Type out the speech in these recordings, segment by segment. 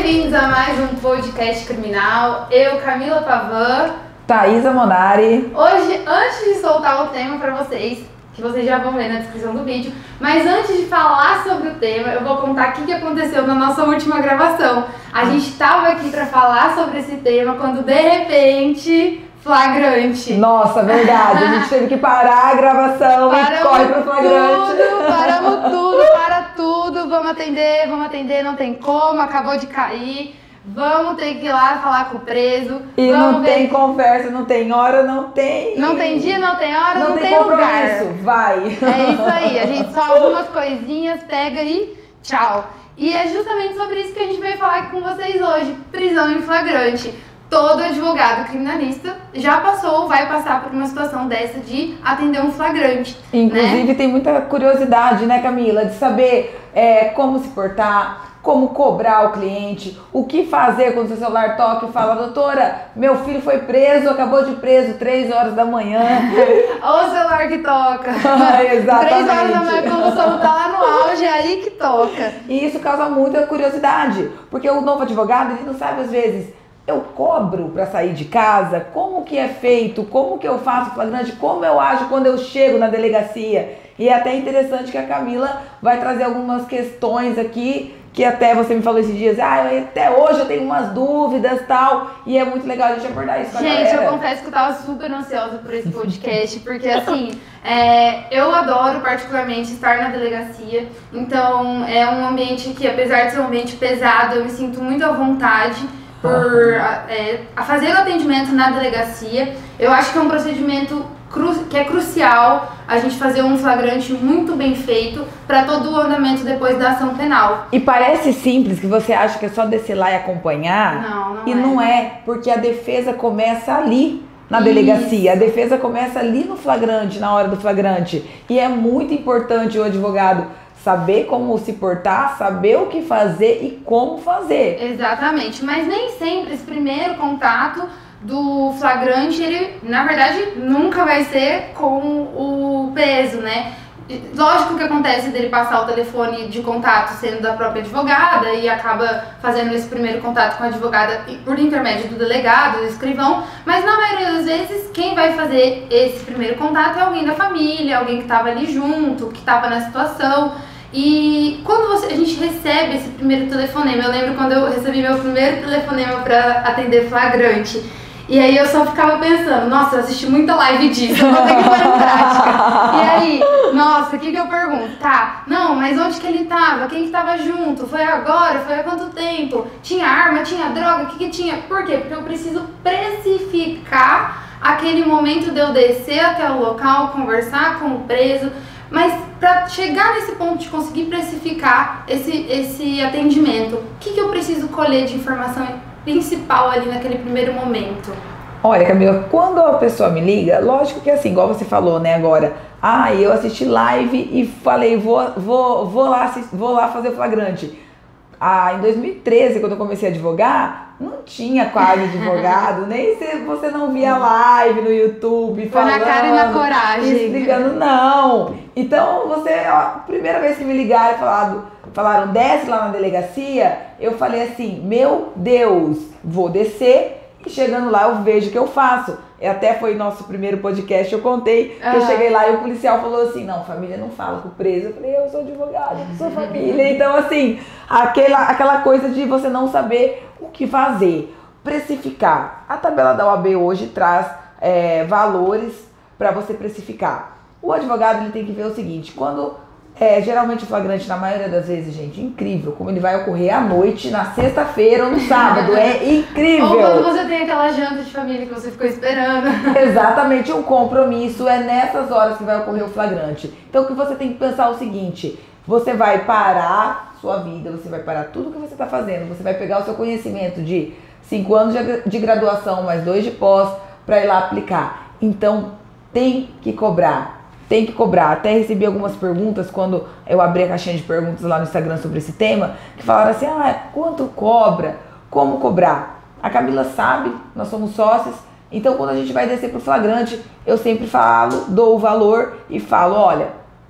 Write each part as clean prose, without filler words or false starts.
Bem-vindos a mais um podcast criminal. Eu, Camila Pavan. Thaisa Monari. Hoje, antes de soltar o tema para vocês, que vocês já vão ver na descrição do vídeo, mas antes de falar sobre o tema, eu vou contar o que aconteceu na nossa última gravação. A gente estava aqui para falar sobre esse tema quando, de repente, flagrante. Nossa, verdade. A gente teve que parar a gravação e corre pro flagrante. Paramos tudo, para tudo. Vamos atender, não tem como, acabou de cair. Vamos ter que ir lá falar com o preso. E não tem conversa, não tem hora, não tem... Não tem dia, não tem hora, não tem lugar. Vai. É isso aí, a gente só algumas coisinhas, pega e tchau. E é justamente sobre isso que a gente veio falar aqui com vocês hoje. Prisão em flagrante. Todo advogado criminalista já passou ou vai passar por uma situação dessa de atender um flagrante. Inclusive, né? Tem muita curiosidade, né, Camila? De saber como se portar, como cobrar o cliente, o que fazer quando o seu celular toca e fala: doutora, meu filho foi preso, acabou de preso 3 horas da manhã. Ou o celular que toca. Exatamente. 3 horas da manhã, quando o som tá lá no auge, é aí que toca. E isso causa muita curiosidade, porque o novo advogado, ele não sabe às vezes... Eu cobro para sair de casa? Como que é feito? Como que eu faço flagrante? Como eu ajo quando eu chego na delegacia? E é até interessante que a Camila vai trazer algumas questões aqui, que até você me falou esses dias, até hoje eu tenho umas dúvidas e tal, e é muito legal a gente abordar isso com a galera. Gente, eu confesso que eu tava super ansiosa por esse podcast, porque assim, eu adoro particularmente estar na delegacia, então é um ambiente que, apesar de ser um ambiente pesado, eu me sinto muito à vontade por fazer o atendimento na delegacia. Eu acho que é um procedimento que é crucial a gente fazer um flagrante muito bem feito para todo o andamento depois da ação penal. E parece simples, que você acha que é só descer lá e acompanhar. Não e não é, porque a defesa começa ali na delegacia. A defesa começa ali no flagrante, na hora do flagrante. E é muito importante o advogado saber como se portar, saber o que fazer e como fazer. Exatamente, mas nem sempre esse primeiro contato do flagrante, ele, na verdade, nunca vai ser com o peso, né? Lógico que acontece dele passar o telefone de contato sendo da própria advogada e acaba fazendo esse primeiro contato com a advogada por intermédio do delegado, do escrivão, mas na maioria das vezes quem vai fazer esse primeiro contato é alguém da família, alguém que estava ali junto, que estava na situação. E quando a gente recebe esse primeiro telefonema, eu lembro quando eu recebi meu primeiro telefonema para atender flagrante, e aí eu só ficava pensando, nossa, eu assisti muita live disso, eu vou ter que pôr em prática. E aí, nossa, o que eu pergunto? Tá, não, mas onde que ele tava? Quem que tava junto? Foi agora? Foi há quanto tempo? Tinha arma? Tinha droga? O que tinha? Por quê? Porque eu preciso precificar aquele momento de eu descer até o local, conversar com o preso. Mas para chegar nesse ponto de conseguir precificar esse atendimento, o que eu preciso colher de informação principal ali naquele primeiro momento? Olha, Camila, quando a pessoa me liga, lógico que assim, igual você falou, né, agora, eu assisti live e falei, vou lá fazer o flagrante. Em 2013, quando eu comecei a advogar, não tinha quase advogado, nem se você não via live no YouTube falando, foi na cara e na coragem, explicando, não. Então, primeira vez que me ligaram e falaram, desce lá na delegacia, eu falei assim, meu Deus, vou descer e chegando lá eu vejo o que eu faço. Até foi nosso primeiro podcast, eu contei que eu cheguei lá e o policial falou assim, não, família não fala com o preso. Eu falei, eu sou advogado, eu sou família. Então assim, aquela coisa de você não saber o que fazer. Precificar. A tabela da OAB hoje traz valores para você precificar. O advogado ele tem que ver o seguinte, quando... geralmente o flagrante, na maioria das vezes, gente, incrível, como ele vai ocorrer à noite, na sexta-feira ou no sábado, é incrível. Ou quando você tem aquela janta de família que você ficou esperando. Exatamente, um compromisso, é nessas horas que vai ocorrer o flagrante. Então o que você tem que pensar é o seguinte, você vai parar sua vida, você vai parar tudo que você está fazendo, você vai pegar o seu conhecimento de 5 anos de graduação, mais 2 de pós, para ir lá aplicar. Então tem que cobrar. Tem que cobrar. Até recebi algumas perguntas quando eu abri a caixinha de perguntas lá no Instagram sobre esse tema, que falaram assim, quanto cobra? Como cobrar? A Camila sabe, nós somos sócios, então quando a gente vai descer pro flagrante, eu sempre falo, dou o valor e falo, olha,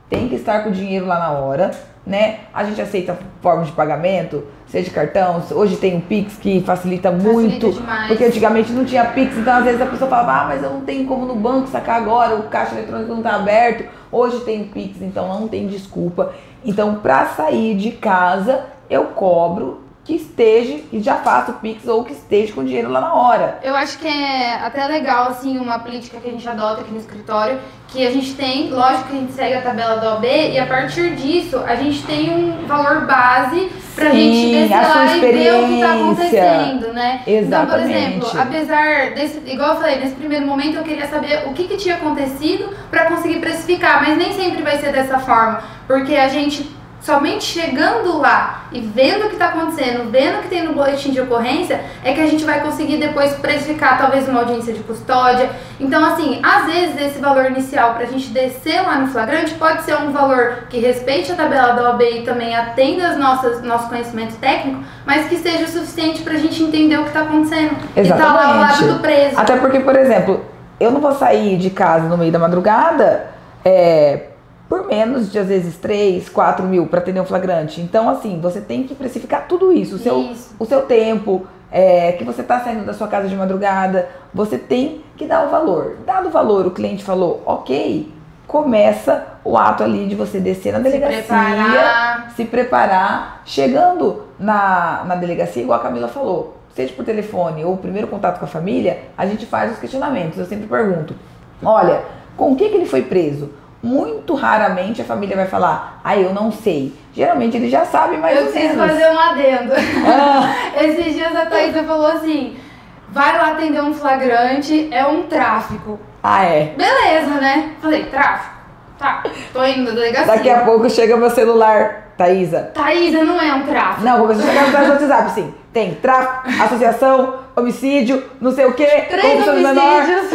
tem que estar com o dinheiro lá na hora, né? A gente aceita formas de pagamento, seja de cartão, hoje tem o Pix que facilita muito, demais. Porque antigamente não tinha Pix, então às vezes a pessoa falava, mas eu não tenho como no banco sacar agora, o caixa eletrônico não está aberto, hoje tem o Pix, então não tem desculpa. Então, para sair de casa, eu cobro que esteja, que já faça o Pix ou que esteja com dinheiro lá na hora. Eu acho que é até legal, assim, uma política que a gente adota aqui no escritório, que a gente tem, lógico que a gente segue a tabela da OAB e a partir disso a gente tem um valor base pra gente descer lá e ver o que tá acontecendo, né? Exatamente. Então, por exemplo, apesar desse, igual eu falei, nesse primeiro momento eu queria saber o que tinha acontecido pra conseguir precificar, mas nem sempre vai ser dessa forma, porque a gente somente chegando lá e vendo o que está acontecendo, vendo o que tem no boletim de ocorrência, é que a gente vai conseguir depois precificar talvez uma audiência de custódia. Então, assim, às vezes esse valor inicial para a gente descer lá no flagrante pode ser um valor que respeite a tabela da OAB e também atenda as nosso conhecimento técnico, mas que seja o suficiente para a gente entender o que está acontecendo. Exatamente. E tá lá ao lado do preso. Até porque, por exemplo, eu não vou sair de casa no meio da madrugada, por menos de, às vezes, 3, 4 mil para atender um flagrante. Então, assim, você tem que precificar tudo isso. O seu tempo, que você está saindo da sua casa de madrugada, você tem que dar o valor. Dado o valor, o cliente falou, ok, começa o ato ali de você descer na delegacia, se preparar. Chegando na delegacia, igual a Camila falou, seja por telefone ou o primeiro contato com a família, a gente faz os questionamentos. Eu sempre pergunto, olha, com o que ele foi preso? Muito raramente a família vai falar, eu não sei. Geralmente ele já sabe mais ou menos. Eu preciso fazer um adendo. Esses dias a Thaisa falou assim, vai lá atender um flagrante, é um tráfico. Beleza, né? Falei, tráfico? Tá, tô indo na delegacia. Daqui a pouco chega meu celular, Thaisa. Thaisa não é um tráfico. Não, começou a chegar no WhatsApp, sim. Tem tráfico, associação, homicídio, não sei o quê, 3 homicídios,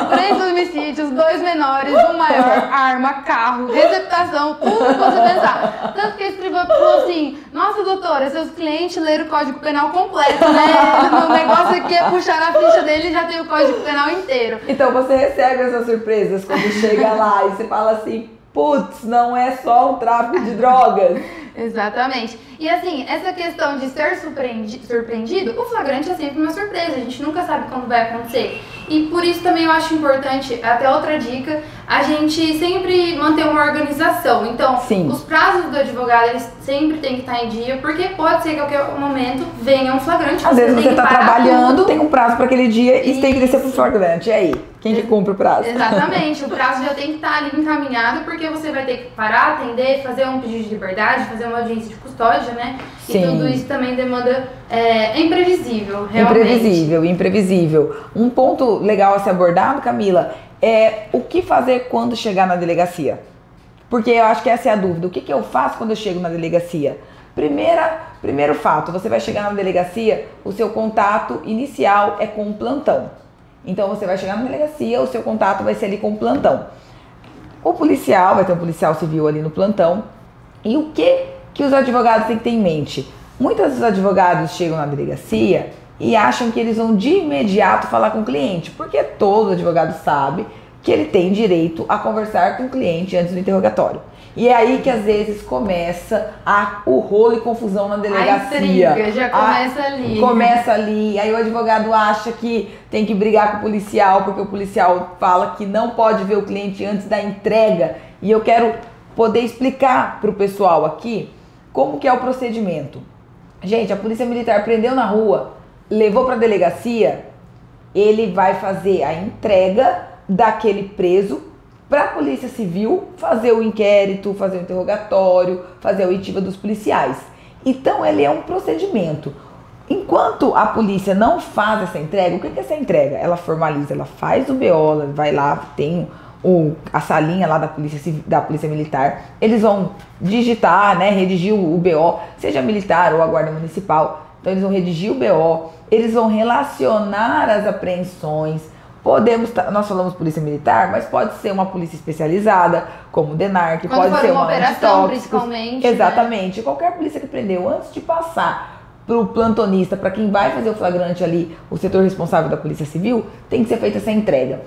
3 homicídios, 2 menores, 1 maior, arma, carro, receptação, tudo que você pensar. Tanto que esse escrivão falou assim, nossa doutora, seus clientes leram o Código Penal completo, né? O negócio aqui é puxar na ficha dele e já tem o Código Penal inteiro. Então você recebe essas surpresas quando chega lá e você fala assim, putz, não é só um tráfico de drogas. Exatamente. E assim, essa questão de ser surpreendido, o flagrante é sempre uma surpresa, a gente nunca sabe quando vai acontecer. E por isso também eu acho importante, até outra dica, a gente sempre manter uma organização. Então, os prazos do advogado, eles sempre têm que estar em dia, porque pode ser que a qualquer momento venha um flagrante. Às vezes você está trabalhando, tem um prazo para aquele dia e tem que descer pro flagrante. E aí? Quem que cumpre o prazo? Exatamente, o prazo já tem que estar ali encaminhado, porque você vai ter que parar, atender, fazer um pedido de liberdade, fazer uma audiência de custódia, né? Sim. E tudo isso também demanda, é imprevisível, realmente. Imprevisível. Um ponto legal a ser abordado, Camila, é o que fazer quando chegar na delegacia. Porque eu acho que essa é a dúvida. O que eu faço quando eu chego na delegacia? Primeiro fato, você vai chegar na delegacia, o seu contato inicial é com o plantão. Então você vai chegar na delegacia, o seu contato vai ser ali com o plantão. O policial, vai ter um policial civil ali no plantão. E o que os advogados têm que ter em mente? Muitos dos advogados chegam na delegacia e acham que eles vão de imediato falar com o cliente, porque todo advogado sabe que ele tem direito a conversar com o cliente antes do interrogatório. E é aí que às vezes começa o rolo e confusão na delegacia. A intriga já começa ali. Começa ali, aí o advogado acha que tem que brigar com o policial, porque o policial fala que não pode ver o cliente antes da entrega. E eu quero poder explicar para o pessoal aqui como que é o procedimento. Gente, a polícia militar prendeu na rua, levou para a delegacia, ele vai fazer a entrega daquele preso para a polícia civil fazer o inquérito, fazer o interrogatório, fazer a oitiva dos policiais. Então ele é um procedimento. Enquanto a polícia não faz essa entrega, o que é essa entrega? Ela formaliza, ela faz o BO, ela vai lá, tem a salinha lá da polícia militar, eles vão digitar, né, redigir o BO, seja militar ou a guarda municipal, então eles vão redigir o BO, eles vão relacionar as apreensões. Nós falamos polícia militar, mas pode ser uma polícia especializada, como o DENARC, pode ser uma operação, principalmente. Exatamente. Né? Qualquer polícia que prendeu, antes de passar para o plantonista, para quem vai fazer o flagrante ali, o setor responsável da Polícia Civil, tem que ser feita essa entrega.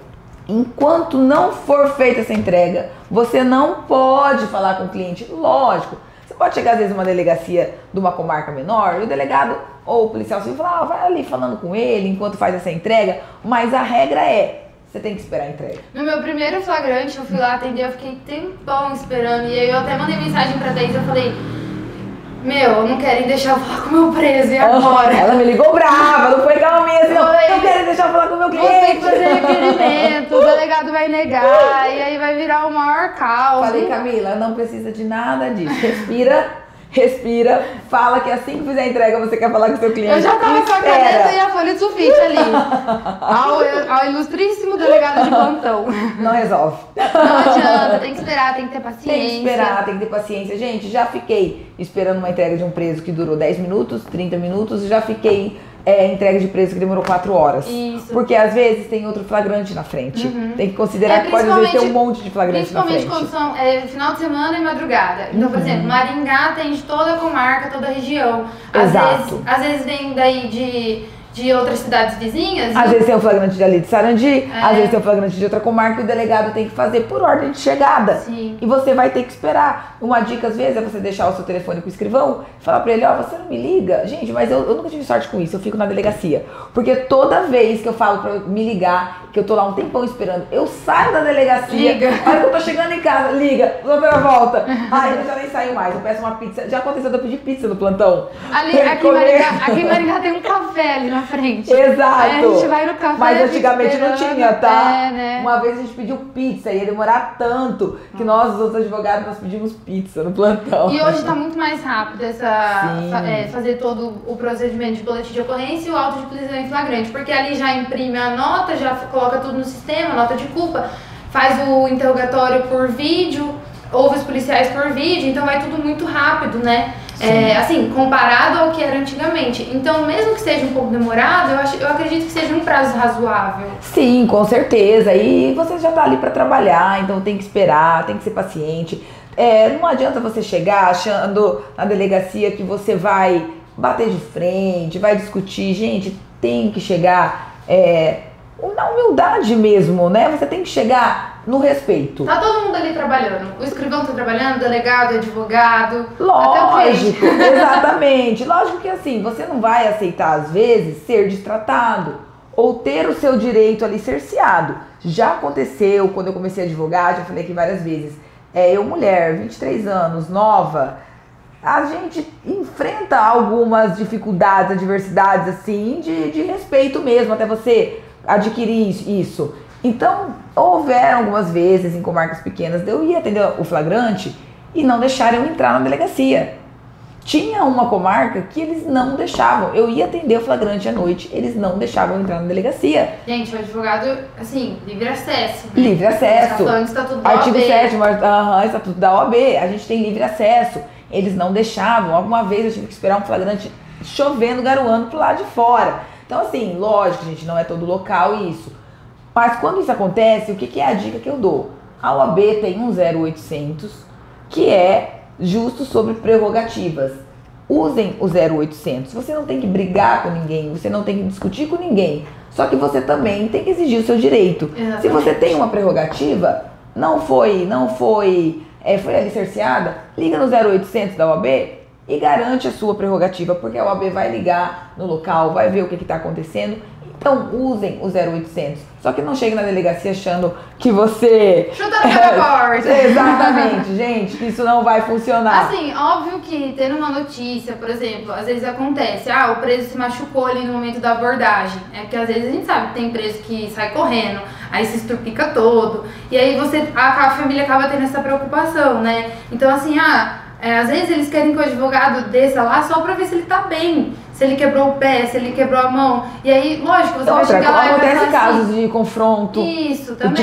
Enquanto não for feita essa entrega, você não pode falar com o cliente. Lógico, você pode chegar às vezes numa delegacia de uma comarca menor, e o delegado ou o policial civil fala, vai ali falando com ele enquanto faz essa entrega, mas a regra é, você tem que esperar a entrega. No meu primeiro flagrante, eu fui lá atender, eu fiquei tempão esperando, e aí eu até mandei mensagem pra Thaís, eu falei, não querem deixar eu falar com o meu preso, e agora? Ela me ligou brava, não foi calminha assim, não querem deixar eu falar com o meu cliente. Vou ter que fazer requerimento, o delegado vai negar, e aí vai virar o maior caos. Falei, Camila, não precisa de nada disso, respira, fala que assim que fizer a entrega você quer falar com o seu cliente. Eu já tava com a caneta e a folha de sulfite ali, ao ilustríssimo delegado de plantão. Não resolve. Não adianta, tem que esperar, tem que ter paciência. Tem que esperar, tem que ter paciência. Gente, já fiquei esperando uma entrega de um preso que durou 10 minutos, 30 minutos, já fiquei entrega de preso que demorou 4 horas. Isso. Porque às vezes tem outro flagrante na frente. Tem que considerar que pode às vezes ter um monte de flagrante na frente. Principalmente quando são final de semana e madrugada. Então, por exemplo, Maringá atende toda a comarca, toda a região. Às vezes vem daí de outras cidades vizinhas. Às vezes tem um flagrante ali de Sarandi, às vezes tem um flagrante de outra comarca e o delegado tem que fazer por ordem de chegada. Sim. E você vai ter que esperar. Uma dica, às vezes, é você deixar o seu telefone com o escrivão, falar pra ele, você não me liga? Gente, mas eu nunca tive sorte com isso, eu fico na delegacia. Porque toda vez que eu falo pra me ligar, que eu tô lá um tempão esperando, eu saio da delegacia, liga. a hora que eu tô chegando em casa, liga, doutora volta. Eu já nem saio mais, eu peço uma pizza. Já aconteceu de eu pedir pizza no plantão. Aqui em Maringá tem um café ali na frente. Exato. Aí a gente vai no café. Mas antigamente não tinha, tá? Né? Uma vez a gente pediu pizza, ia demorar tanto que nós, os outros advogados, nós pedimos pizza no plantão. E hoje tá muito mais rápido fazer todo o procedimento de boletim de ocorrência e o auto de prisão em flagrante, porque ali já imprime a nota, já coloca tudo no sistema, nota de culpa, faz o interrogatório por vídeo, ouve os policiais por vídeo, então vai tudo muito rápido, né? Assim, comparado ao que era antigamente. Então, mesmo que seja um pouco demorado, eu acredito que seja um prazo razoável. Sim, com certeza. E você já tá ali para trabalhar, então tem que esperar, tem que ser paciente. Não adianta você chegar achando na delegacia que você vai bater de frente, vai discutir. Gente, tem que chegar na humildade mesmo, né? Você tem que chegar no respeito. Tá todo mundo ali trabalhando. O escrivão tá trabalhando, o delegado, o advogado. Lógico, exatamente. Lógico que assim, você não vai aceitar às vezes ser destratado ou ter o seu direito ali cerceado. Já aconteceu quando eu comecei a advogar, já falei aqui várias vezes. Eu, mulher, 23 anos, nova, a gente enfrenta algumas dificuldades, adversidades assim, de respeito mesmo, até você adquirir isso. Então, houveram algumas vezes em comarcas pequenas de eu ir atender o flagrante e não deixaram eu entrar na delegacia. Tinha uma comarca que eles não deixavam. Eu ia atender o flagrante à noite, eles não deixavam eu entrar na delegacia. Gente, o advogado, assim, livre acesso. Né? Livre acesso. Estatuto da OAB. Artigo 7º, Estatuto da OAB, a gente tem livre acesso. Eles não deixavam. Alguma vez eu tive que esperar um flagrante chovendo, garoando pro lado de fora. Então, assim, lógico, gente, não é todo local isso. Mas quando isso acontece, o que é a dica que eu dou? A OAB tem um 0800 que é justo sobre prerrogativas. Usem o 0800. Você não tem que brigar com ninguém, você não tem que discutir com ninguém. Só que você também tem que exigir o seu direito. Exatamente. Se você tem uma prerrogativa, foi ali cerceada, liga no 0800 da OAB e garante a sua prerrogativa, porque a OAB vai ligar no local, vai ver o que está acontecendo. Então, usem o 0800. Só que não chegue na delegacia achando que você... Chuta na porta. Exatamente, gente, que isso não vai funcionar. Assim, óbvio que tendo uma notícia, por exemplo, às vezes acontece, o preso se machucou ali no momento da abordagem. É porque às vezes a gente sabe que tem preso que sai correndo, aí se estrupica todo. E aí a família acaba tendo essa preocupação, né? Então, assim, às vezes eles querem que o advogado desça lá só pra ver se ele tá bem. Se ele quebrou o pé, se ele quebrou a mão. E aí, lógico, você vai chegar lá e vai falar acontece casos de confronto. Isso, também.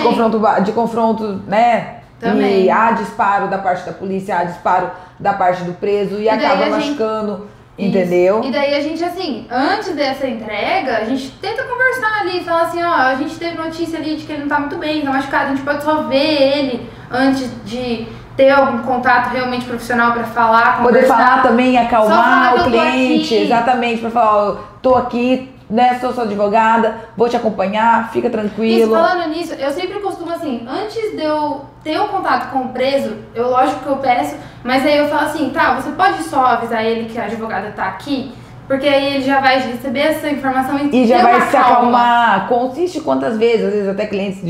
De confronto, né? Também. E há disparo da parte da polícia, há disparo da parte do preso e acaba machucando, entendeu? E daí a gente, assim, antes dessa entrega, a gente tenta conversar ali, falar assim, a gente teve notícia ali de que ele não tá muito bem, tá machucado, a gente pode só ver ele antes de ter algum contato realmente profissional para falar, conversar. Poder falar também, acalmar o cliente, exatamente, para falar, tô aqui, né, sou sua advogada, vou te acompanhar, fica tranquilo. Isso, falando nisso, eu sempre costumo assim, antes de eu ter o contato com o preso, lógico que eu peço, mas aí eu falo assim, tá, você pode só avisar ele que a advogada tá aqui? Porque aí ele já vai receber essa informação e já vai se acalmar. Consiste quantas vezes, às vezes até clientes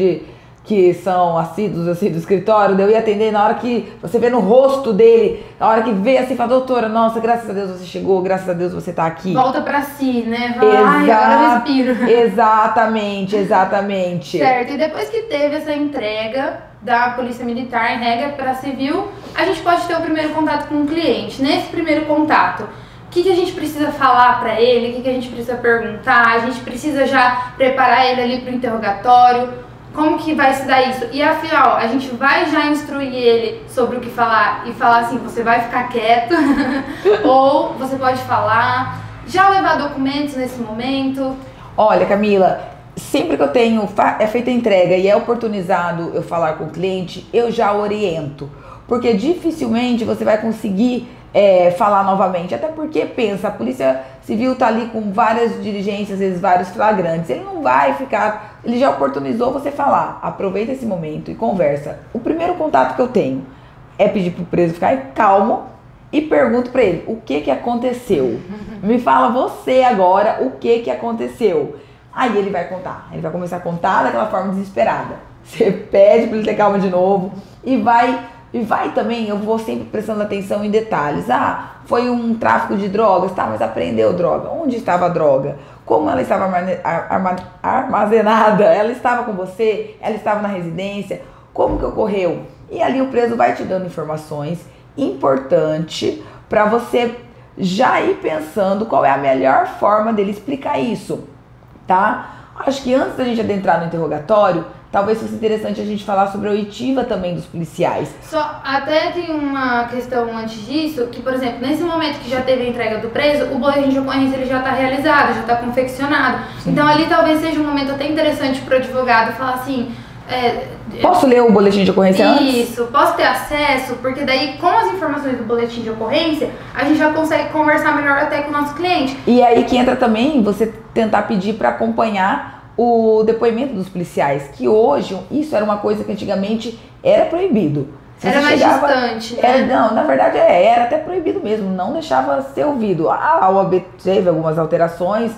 que são assíduos assim, do escritório, eu ia atender na hora que você vê no rosto dele, na hora que vê assim, fala, doutora, nossa, graças a Deus você chegou, graças a Deus você tá aqui. Volta pra si, né? Vai, ai, agora eu respiro. Exatamente, exatamente. Certo, e depois que teve essa entrega da Polícia Militar em regra para civil, a gente pode ter o primeiro contato com o cliente. Nesse primeiro contato, o que a gente precisa falar para ele, o que a gente precisa perguntar, a gente precisa já preparar ele ali para o interrogatório, como que vai se dar isso? E afinal, a gente vai já instruir ele sobre o que falar e falar assim, você vai ficar quieto, ou você pode falar, já levar documentos nesse momento? Olha, Camila, sempre que eu tenho, é feita a entrega e é oportunizado eu falar com o cliente, eu já oriento, porque dificilmente você vai conseguir falar novamente, até porque pensa, a Polícia Civil tá ali com várias diligências, às vezes vários flagrantes, ele não vai ficar, ele já oportunizou você falar, aproveita esse momento e conversa. O primeiro contato que eu tenho é pedir pro preso ficar calmo e pergunto pra ele, o que aconteceu? Me fala você agora o que aconteceu. Aí ele vai contar, ele vai começar a contar daquela forma desesperada. Você pede pra ele ter calma de novo e vai também, eu vou sempre prestando atenção em detalhes. Ah, foi um tráfico de drogas, tá, mas apreendeu droga. Onde estava a droga? Como ela estava armazenada? Ela estava com você? Ela estava na residência? Como que ocorreu? E ali o preso vai te dando informações importantes para você já ir pensando qual é a melhor forma dele explicar isso, tá? Acho que antes da gente adentrar no interrogatório, talvez fosse interessante a gente falar sobre a oitiva também dos policiais. Só até tem uma questão antes disso, que por exemplo, nesse momento que já teve a entrega do preso, o boletim de ocorrência ele já está realizado, já está confeccionado. Sim. Então ali talvez seja um momento até interessante para o advogado falar assim... posso ler o boletim de ocorrência antes? Isso, posso ter acesso, porque daí com as informações do boletim de ocorrência, a gente já consegue conversar melhor até com o nosso cliente. E aí que entra também você tentar pedir para acompanhar o depoimento dos policiais, que hoje, isso era uma coisa que antigamente era proibido. Era mais distante, né? Não, na verdade era até proibido mesmo, não deixava ser ouvido. A OAB teve algumas alterações,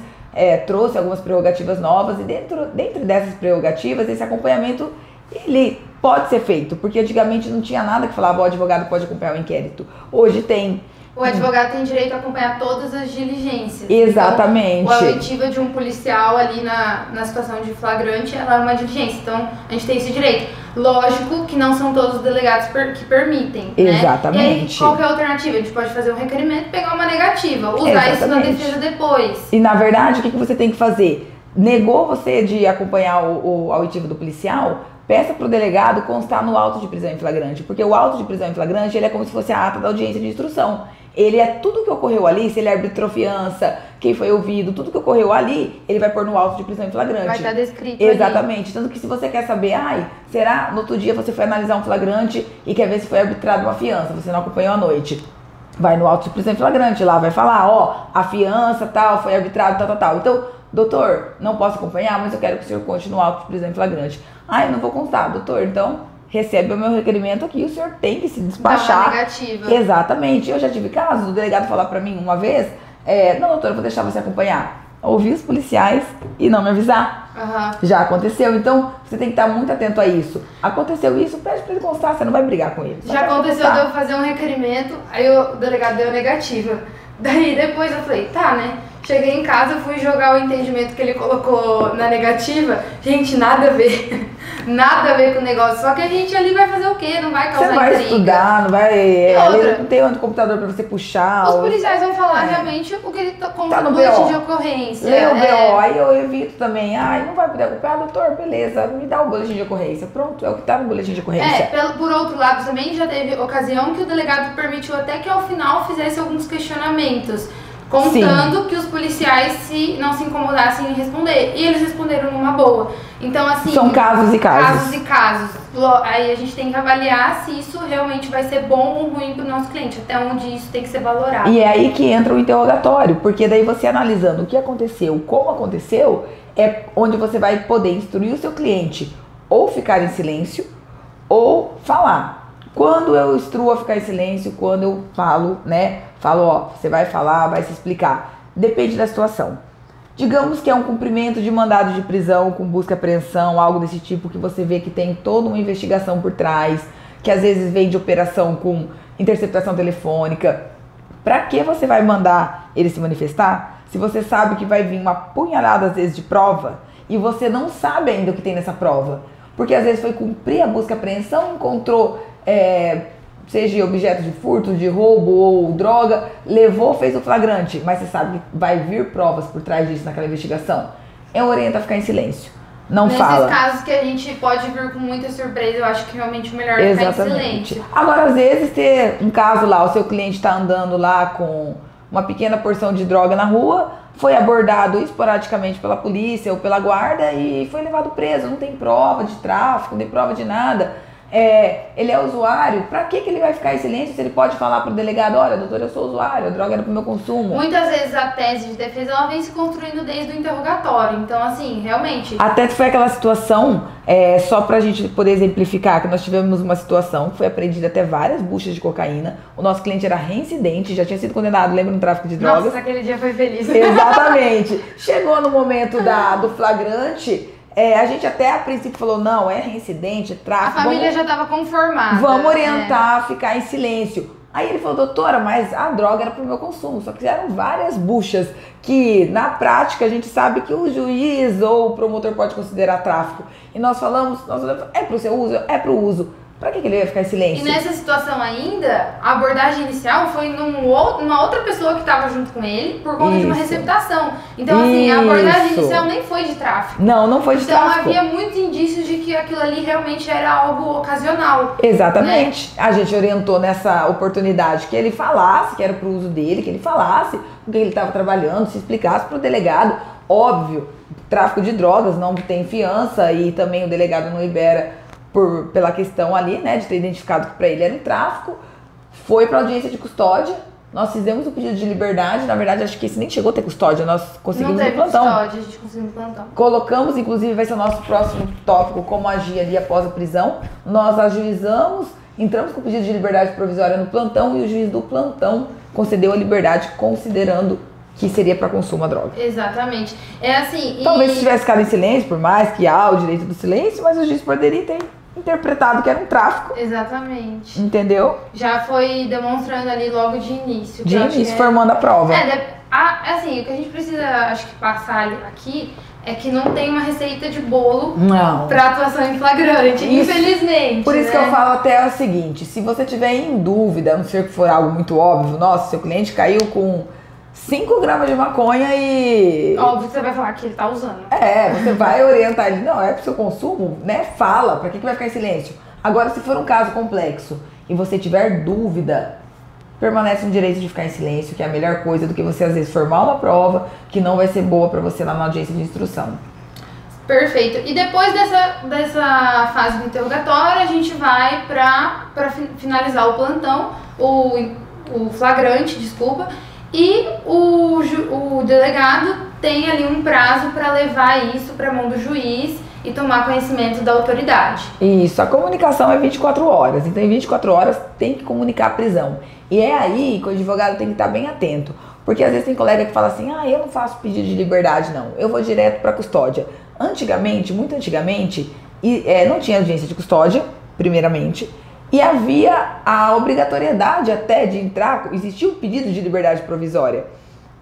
trouxe algumas prerrogativas novas e dentro dessas prerrogativas, esse acompanhamento, ele pode ser feito, porque antigamente não tinha nada que falava o advogado pode acompanhar o inquérito. Hoje tem. O advogado tem direito a acompanhar todas as diligências. Exatamente. Então, a oitiva de um policial ali na situação de flagrante, ela é uma diligência. Então, a gente tem esse direito. Lógico que não são todos os delegados que permitem, né? Exatamente. E aí, qual que é a alternativa? A gente pode fazer um requerimento e pegar uma negativa. Usar isso na defesa depois. E, na verdade, o que você tem que fazer? Negou você de acompanhar a oitiva do policial? Peça para o delegado constar no auto de prisão em flagrante, porque o auto de prisão em flagrante ele é como se fosse a ata da audiência de instrução. Ele é tudo que ocorreu ali, se ele arbitrou fiança, quem foi ouvido, tudo que ocorreu ali, ele vai pôr no auto de prisão em flagrante. Vai estar descrito. Exatamente. Ali. Tanto que se você quer saber, será no outro dia você foi analisar um flagrante e quer ver se foi arbitrado uma fiança, você não acompanhou à noite. Vai no auto de prisão em flagrante, lá vai falar, a fiança tal, foi arbitrado tal. Então, doutor, não posso acompanhar, mas eu quero que o senhor conte no auto de prisão em flagrante. Eu não vou constar, doutor, então recebe o meu requerimento aqui, o senhor tem que se despachar. Dá uma negativa. Exatamente. Eu já tive casos do delegado falar pra mim uma vez, não, doutor, eu vou deixar você acompanhar. Ouvi os policiais e não me avisar. Uhum. Já aconteceu, então você tem que estar muito atento a isso. Aconteceu isso, pede pra ele constar, você não vai brigar com ele. Já aconteceu de eu fazer um requerimento, aí o delegado deu negativa. Daí depois eu falei, tá, né? Cheguei em casa, fui jogar o entendimento que ele colocou na negativa. Gente, nada a ver. Nada a ver com o negócio. Só que a gente ali vai fazer o quê? Não vai causar intriga. Você não vai estudar, não vai... outra, não tem onde computador pra você puxar. Os policiais vão falar realmente o que ele conta no boletim de ocorrência. Lê o BO, aí eu evito também. Não vai poder acompanhar, doutor, beleza, me dá o boletim de ocorrência. Pronto, é o que tá no boletim de ocorrência. Por outro lado também já teve ocasião que o delegado permitiu até que ao final fizesse alguns questionamentos. contando que os policiais não se incomodassem em responder. E eles responderam numa boa. Então, assim... São casos e casos. Casos e casos. Aí a gente tem que avaliar se isso realmente vai ser bom ou ruim para o nosso cliente, até onde isso tem que ser valorado. E é aí que entra o interrogatório, porque daí você analisando o que aconteceu, como aconteceu, é onde você vai poder instruir o seu cliente ou ficar em silêncio ou falar. Quando eu instruo a ficar em silêncio, quando eu falo, né? Falo, ó, você vai falar, vai se explicar. Depende da situação. Digamos que é um cumprimento de mandado de prisão com busca e apreensão, algo desse tipo que você vê que tem toda uma investigação por trás, que às vezes vem de operação com interceptação telefônica. Pra que você vai mandar ele se manifestar se você sabe que vai vir uma punhalada às vezes de prova e você não sabe ainda o que tem nessa prova? Porque às vezes foi cumprir a busca e apreensão, encontrou... seja objeto de furto, de roubo ou droga, levou, fez o flagrante, mas você sabe que vai vir provas por trás disso naquela investigação, orienta a ficar em silêncio, não fala. Nesses casos que a gente pode vir com muita surpresa, eu acho que realmente o melhor é ficar em silêncio. Agora, às vezes, ter um caso lá, o seu cliente está andando lá com uma pequena porção de droga na rua, foi abordado esporadicamente pela polícia ou pela guarda e foi levado preso, não tem prova de tráfico, não tem prova de nada. Ele é usuário, pra que ele vai ficar em silêncio se ele pode falar pro delegado, olha, doutor, eu sou usuário, a droga era pro meu consumo. Muitas vezes a tese de defesa ela vem se construindo desde o interrogatório, então assim, realmente... Até foi aquela situação, só pra gente poder exemplificar, que nós tivemos uma situação que foi apreendida até várias buchas de cocaína, o nosso cliente era reincidente, já tinha sido condenado, lembra, no tráfico de drogas? Nossa, aquele dia foi feliz. Exatamente. Chegou no momento do flagrante... a gente até a princípio falou, não, é reincidente, tráfico. A família já estava conformada. Vamos orientar a ficar em silêncio. Aí ele falou, doutora, mas a droga era pro meu consumo. Só que eram várias buchas que, na prática, a gente sabe que o juiz ou o promotor pode considerar tráfico. E nós falamos, é pro seu uso? É pro uso. Pra que ele ia ficar em silêncio? E nessa situação ainda, a abordagem inicial foi numa outra pessoa que estava junto com ele por conta de uma receptação. Então, assim, a abordagem inicial nem foi de tráfico. Não foi de tráfico. Então, havia muitos indícios de que aquilo ali realmente era algo ocasional. Exatamente. Né? A gente orientou nessa oportunidade que ele falasse, que era pro uso dele, que ele falasse com quem ele estava trabalhando, se explicasse pro delegado. Óbvio, tráfico de drogas não tem fiança e também o delegado não libera pela questão ali, né, de ter identificado que para ele era um tráfico, foi para audiência de custódia, nós fizemos o pedido de liberdade, na verdade acho que esse nem chegou a ter custódia, nós conseguimos no plantão. Não teve custódia, a gente conseguiu no plantão. Colocamos, inclusive vai ser o nosso próximo tópico, como agir ali após a prisão, nós ajuizamos, entramos com o pedido de liberdade provisória no plantão e o juiz do plantão concedeu a liberdade considerando que seria para consumo a droga. Exatamente. É assim... Talvez se tivesse ficado em silêncio, por mais que há o direito do silêncio, mas o juiz poderia ter interpretado que era um tráfico. Exatamente. Entendeu? Já foi demonstrando ali logo de início. De início, formando a prova. Assim, o que a gente precisa, acho que passar aqui é que não tem uma receita de bolo para atuação em flagrante, infelizmente. Por isso que eu falo até o seguinte, se você tiver em dúvida, a não ser que for algo muito óbvio, nossa, seu cliente caiu com 5 gramas de maconha e... Óbvio que você vai falar que ele tá usando. Você vai orientar ele, não, é pro seu consumo, né? Fala, pra que vai ficar em silêncio? Agora, se for um caso complexo e você tiver dúvida, permanece no direito de ficar em silêncio, que é a melhor coisa do que você, às vezes, formar uma prova que não vai ser boa pra você lá na audiência de instrução. Perfeito. E depois dessa fase do interrogatório, a gente vai pra finalizar o plantão, o flagrante, desculpa, e o delegado tem ali um prazo para levar isso para a mão do juiz e tomar conhecimento da autoridade. Isso, a comunicação é 24 horas, então em 24 horas tem que comunicar a prisão. E é aí que o advogado tem que estar bem atento, porque às vezes tem colega que fala assim, eu não faço pedido de liberdade não, eu vou direto para custódia. Antigamente, muito antigamente, não tinha audiência de custódia, primeiramente, e havia a obrigatoriedade até de entrar, existia o pedido de liberdade provisória.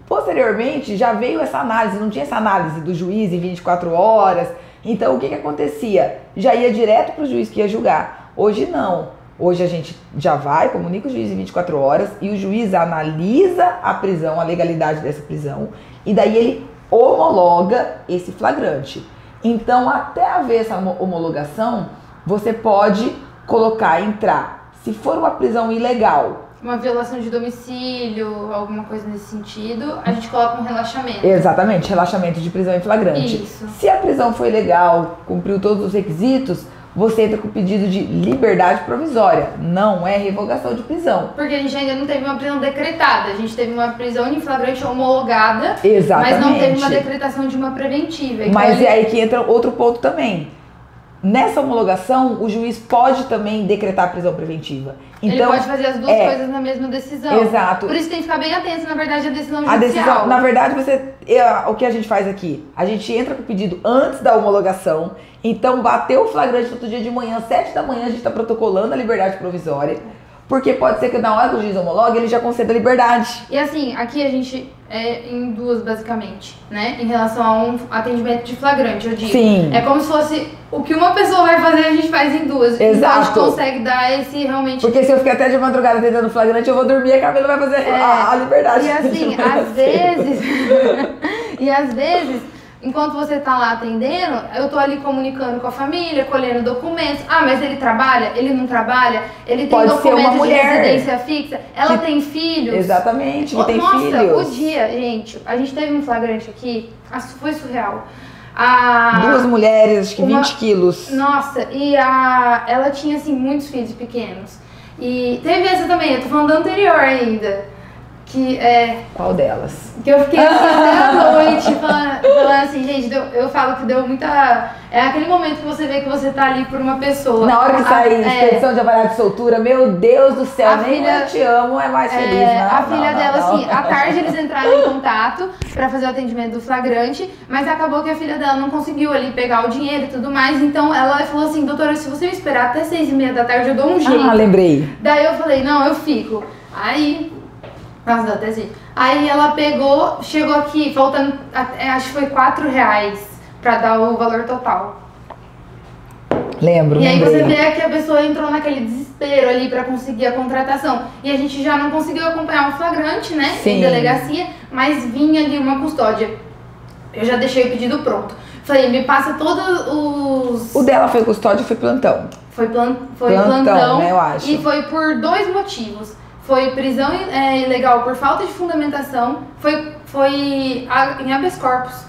Posteriormente, já veio essa análise, não tinha essa análise do juiz em 24 horas. Então, o que acontecia? Já ia direto para o juiz que ia julgar. Hoje não. Hoje a gente já vai, comunica o juiz em 24 horas e o juiz analisa a prisão, a legalidade dessa prisão, e daí ele homologa esse flagrante. Então, até haver essa homologação, você pode entrar. Se for uma prisão ilegal, uma violação de domicílio, alguma coisa nesse sentido, a gente coloca um relaxamento. Exatamente, relaxamento de prisão em flagrante. Isso. Se a prisão foi legal, cumpriu todos os requisitos, você entra com o pedido de liberdade provisória, não é revogação de prisão. Porque a gente ainda não teve uma prisão decretada, a gente teve uma prisão em flagrante homologada, Exatamente. mas não teve uma decretação de uma preventiva. Então Mas é aí que entra outro ponto também. Nessa homologação, o juiz pode também decretar a prisão preventiva. Então, ele pode fazer as duas coisas na mesma decisão. Exato. Por isso tem que ficar bem atento, na verdade, à decisão judicial. A decisão, na verdade, o que a gente faz aqui? A gente entra com o pedido antes da homologação. Então, bateu o flagrante no outro dia de manhã, 7 da manhã, a gente está protocolando a liberdade provisória. Porque pode ser que na hora que o juiz homologa, ele já conceda a liberdade. E assim, aqui a gente é em duas, basicamente, né? Em relação a um atendimento de flagrante, eu digo. Sim. É como se fosse o que uma pessoa vai fazer, a gente faz em duas. Exato. Então a gente consegue dar esse realmente... Porque se eu ficar até de madrugada tentando flagrante, eu vou dormir e a Camila vai fazer a liberdade. E assim, às vezes... e às vezes... Enquanto você tá lá atendendo, eu tô ali comunicando com a família, colhendo documentos. Ah, mas ele trabalha? Ele não trabalha? Ele tem Pode ser documento uma de mulher residência fixa? Ela tem filhos? Exatamente, que tem Nossa, filhos. o dia, gente, a gente teve um flagrante aqui, foi surreal. 2 mulheres, acho que 20 quilos. Nossa, e ela tinha, assim, muitos filhos pequenos. E teve essa também, eu tô falando da anterior ainda. Que Qual delas? Que eu fiquei assim até a noite falando assim, gente, eu falo que deu muita... É aquele momento que você vê que você tá ali por uma pessoa. Na hora que sai expedição de avaliado de soltura, meu Deus do céu, nem eu te amo é mais feliz, né? A filha dela, assim, à tarde eles entraram em contato pra fazer o atendimento do flagrante, mas acabou que a filha dela não conseguiu ali pegar o dinheiro e tudo mais, então ela falou assim, doutora, se você me esperar até 6h30 da tarde, eu dou um jeito. Ah, lembrei. Daí eu falei, não, eu fico. Nossa, dá até assim. Aí ela pegou, chegou aqui, faltando, acho que foi R$4 pra dar o valor total. Lembrei. E aí você vê que a pessoa entrou naquele desespero ali pra conseguir a contratação. E a gente já não conseguiu acompanhar um flagrante, né? Sim. Em delegacia, mas vinha ali uma custódia. Eu já deixei o pedido pronto. Falei, me passa todos os... O dela foi custódia ou foi plantão? Foi plantão, né, eu acho. E foi por 2 motivos. Foi prisão ilegal por falta de fundamentação, foi em habeas corpus.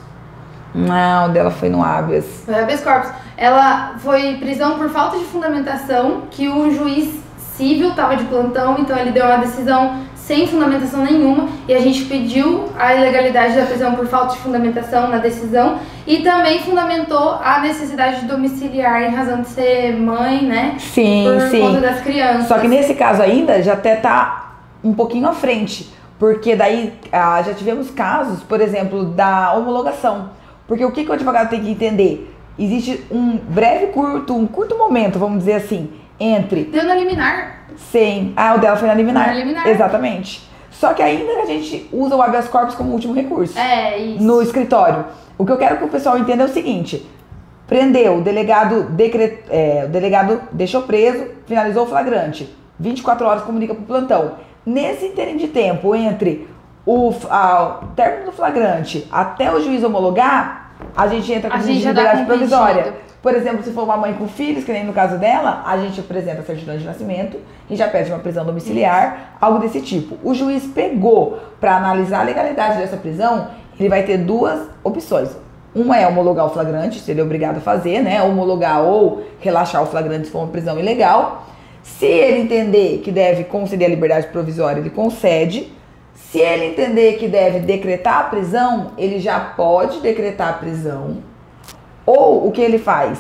Não, o dela foi no habeas. Foi habeas corpus. Ela foi prisão por falta de fundamentação, que o juiz civil estava de plantão, então ele deu uma decisão sem fundamentação nenhuma e a gente pediu a ilegalidade da prisão por falta de fundamentação na decisão e também fundamentou a necessidade de domiciliar em razão de ser mãe, né? Sim, por conta das crianças. Só que nesse caso ainda já até tá um pouquinho à frente, porque daí já tivemos casos, por exemplo, da homologação. Porque o que o advogado tem que entender? Existe um curto momento, vamos dizer assim, entre... Deu na liminar. Sim. O dela foi na liminar. Na liminar. Exatamente. Só que ainda a gente usa o habeas corpus como último recurso. Isso. No escritório. O que eu quero que o pessoal entenda é o seguinte. Prendeu, o delegado deixou preso, finalizou o flagrante. 24 horas comunica pro plantão. Nesse interim de tempo entre o término do flagrante até o juiz homologar, a gente entra com pedido de liberdade provisória. Por exemplo, se for uma mãe com filhos, que nem no caso dela, a gente apresenta a certidão de nascimento e já pede uma prisão domiciliar, algo desse tipo. O juiz pegou para analisar a legalidade dessa prisão, ele vai ter 2 opções. Uma é homologar o flagrante, se ele é obrigado a fazer, né? Homologar ou relaxar o flagrante se for uma prisão ilegal. Se ele entender que deve conceder a liberdade provisória, ele concede. Se ele entender que deve decretar a prisão, ele já pode decretar a prisão. Ou o que ele faz?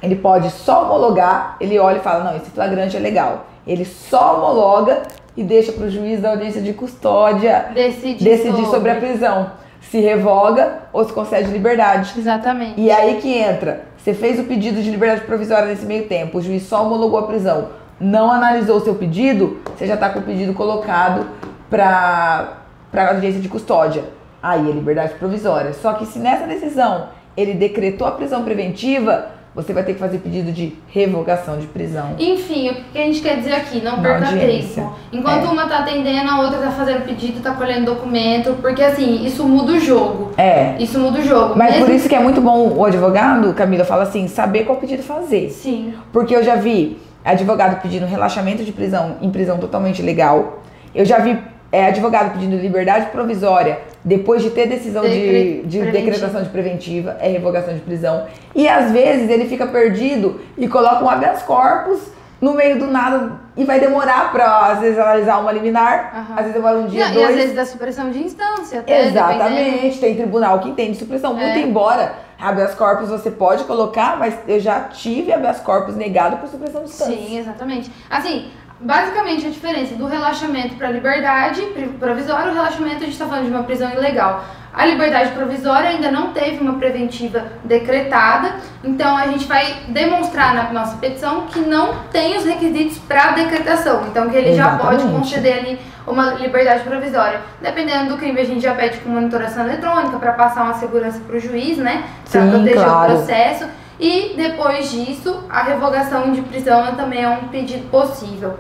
Ele pode só homologar, ele olha e fala, não, esse flagrante é legal. Ele só homologa e deixa para o juiz da audiência de custódia decidir sobre a prisão. Se revoga ou se concede liberdade. Exatamente. E aí que entra, você fez o pedido de liberdade provisória nesse meio tempo, o juiz só homologou a prisão, não analisou o seu pedido, você já está com o pedido colocado para a audiência de custódia. Aí é liberdade provisória. Só que se nessa decisão ele decretou a prisão preventiva, você vai ter que fazer pedido de revogação de prisão. Enfim, o que a gente quer dizer aqui? Não perca tempo. Enquanto uma tá atendendo, a outra tá fazendo pedido, tá colhendo documento, porque assim, isso muda o jogo. Isso muda o jogo. Mas por isso que é muito bom o advogado, Camila, fala assim, saber qual pedido fazer. Sim. Porque eu já vi advogado pedindo relaxamento de prisão em prisão totalmente legal. Eu já vi advogado pedindo liberdade provisória depois de ter decisão de decretação de preventiva, revogação de prisão. E às vezes ele fica perdido e coloca um habeas corpus no meio do nada e vai demorar pra, às vezes, analisar uma liminar, às vezes demora um dia, dois. E às vezes da supressão de instância até, exatamente, tem tribunal que entende supressão, muito embora habeas corpus você pode colocar, mas eu já tive habeas corpus negado por supressão de instância. Sim, exatamente. Assim, basicamente a diferença do relaxamento para liberdade provisória, o relaxamento a gente está falando de uma prisão ilegal. A liberdade provisória ainda não teve uma preventiva decretada, então a gente vai demonstrar na nossa petição que não tem os requisitos para decretação, então que ele já pode conceder ali uma liberdade provisória. Dependendo do crime, a gente já pede com monitoração eletrônica para passar uma segurança para o juiz, né, para proteger o processo. E depois disso, a revogação de prisão também é um pedido possível.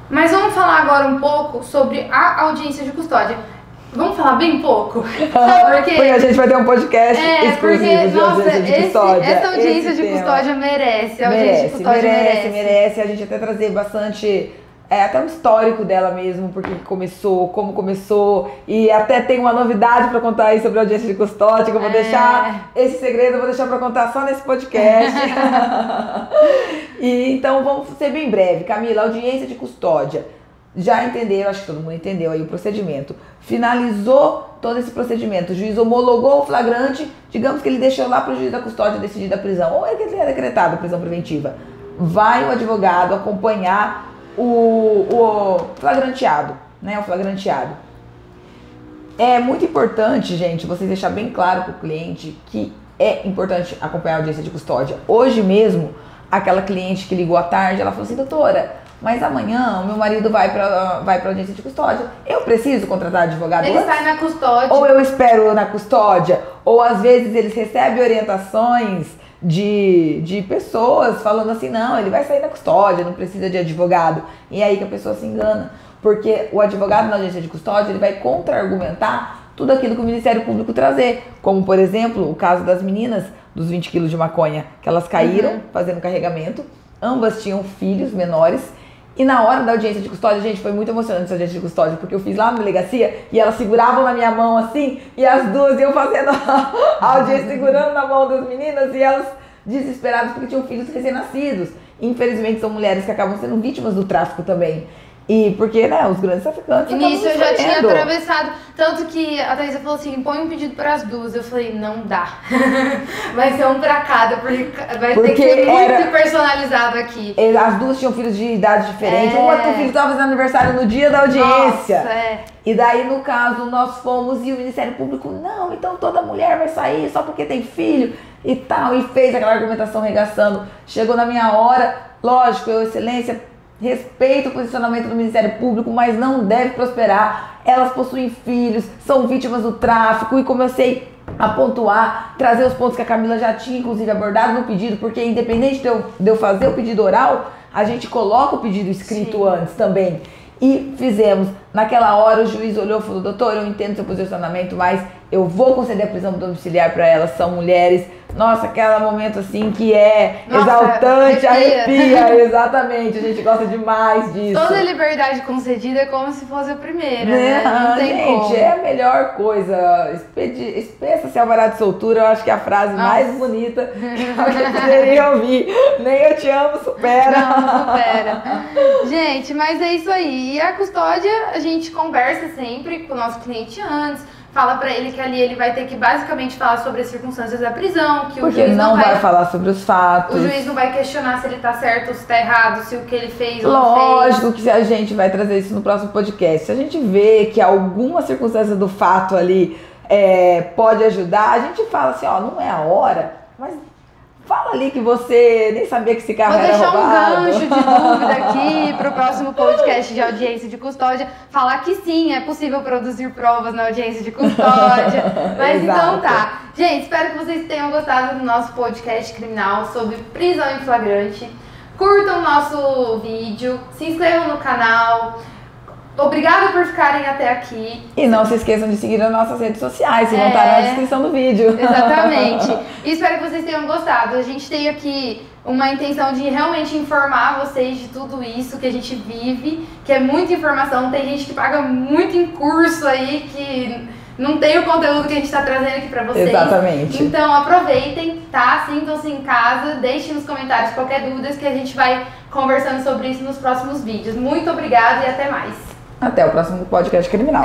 Mas vamos falar agora um pouco sobre a audiência de custódia. Vamos falar bem pouco? Sabe por quê? Porque a gente vai ter um podcast exclusivo de audiência de custódia. Essa audiência de custódia merece. A audiência de custódia merece. A gente até trazer bastante... até um histórico dela mesmo, porque começou, como começou, e até tem uma novidade para contar aí sobre a audiência de custódia, que eu vou deixar esse segredo, eu vou deixar para contar só nesse podcast. E então vamos ser bem breve. Camila, audiência de custódia. Já entenderam, acho que todo mundo entendeu aí o procedimento. Finalizou todo esse procedimento, o juiz homologou o flagrante, digamos que ele deixou lá para o juiz da custódia decidir da prisão, ou ele tenha decretado a prisão preventiva. Vai o advogado acompanhar o flagranteado, né? O flagranteado. É muito importante, gente, vocês deixar bem claro para o cliente que é importante acompanhar a audiência de custódia. Hoje mesmo, aquela cliente que ligou à tarde, ela falou assim, doutora, mas amanhã o meu marido vai para audiência de custódia. Eu preciso contratar advogado antes? Ele sai na custódia. Ou eu espero na custódia, ou às vezes eles recebem orientações de pessoas falando assim, não, ele vai sair da custódia, não precisa de advogado. E é aí que a pessoa se engana, porque o advogado na audiência de custódia, ele vai contra-argumentar tudo aquilo que o Ministério Público trazer, como por exemplo, o caso das meninas dos 20 quilos de maconha, que elas caíram fazendo carregamento, ambas tinham filhos menores, e na hora da audiência de custódia, gente, foi muito emocionante essa audiência de custódia, porque eu fiz lá na delegacia e elas seguravam na minha mão assim, e as duas iam fazendo a audiência segurando na mão das meninas, e elas desesperadas porque tinham filhos recém-nascidos. Infelizmente são mulheres que acabam sendo vítimas do tráfico também. E porque, né, os grandes traficantes acabam nisso eu já tinha atravessado, tanto que a Thaisa falou assim, põe um pedido para as duas. Eu falei, não dá. Vai ser um para cada, porque ter que ser muito personalizado aqui. As duas tinham filhos de idade diferente, um outro filho estava fazendo aniversário no dia da audiência. Nossa, E daí, no caso, nós fomos e o Ministério Público, não, então toda mulher vai sair só porque tem filho e tal, e fez aquela argumentação regaçando. Chegou na minha hora, lógico, eu, excelência, respeito o posicionamento do Ministério Público, mas não deve prosperar. Elas possuem filhos, são vítimas do tráfico, e comecei a pontuar, trazer os pontos que a Camila já tinha, inclusive, abordado no pedido, porque independente de eu fazer o pedido oral, a gente coloca o pedido escrito antes também. E fizemos. Naquela hora o juiz olhou e falou, doutor, eu entendo seu posicionamento, mas eu vou conceder a prisão domiciliar para elas, são mulheres. Nossa, aquele momento assim que é exaltante, arrepia, exatamente, a gente gosta demais disso. Toda liberdade concedida é como se fosse a primeira, né? Não tem gente, como. É a melhor coisa. Espeça-se alvará de soltura, eu acho que é a frase mais bonita que eu poderia ouvir. Nem eu te amo, supera. Não, supera. Gente, mas é isso aí. E a custódia, a gente conversa sempre com o nosso cliente antes, fala pra ele que ali ele vai ter que basicamente falar sobre as circunstâncias da prisão, que porque o juiz não vai falar sobre os fatos. O juiz não vai questionar se ele tá certo ou se tá errado, se o que ele fez ou não fez. Lógico que a gente vai trazer isso no próximo podcast. Se a gente vê que alguma circunstância do fato ali pode ajudar, a gente fala assim, ó, não é a hora, mas fala ali que você nem sabia que esse carro era roubado. Vou deixar um gancho de dúvida aqui pro próximo podcast de audiência de custódia, falar que sim, é possível produzir provas na audiência de custódia. Mas então tá. Gente, espero que vocês tenham gostado do nosso podcast criminal sobre prisão em flagrante. Curtam o nosso vídeo, se inscrevam no canal, Obrigada por ficarem até aqui. E não se esqueçam de seguir as nossas redes sociais, que vão estar na descrição do vídeo. Exatamente. E espero que vocês tenham gostado. A gente tem aqui uma intenção de realmente informar vocês de tudo isso que a gente vive, que é muita informação. Tem gente que paga muito em curso aí, que não tem o conteúdo que a gente está trazendo aqui pra vocês. Exatamente. Então aproveitem, tá? Sintam-se em casa, deixem nos comentários qualquer dúvida que a gente vai conversando sobre isso nos próximos vídeos. Muito obrigada e até mais. Até o próximo podcast criminal.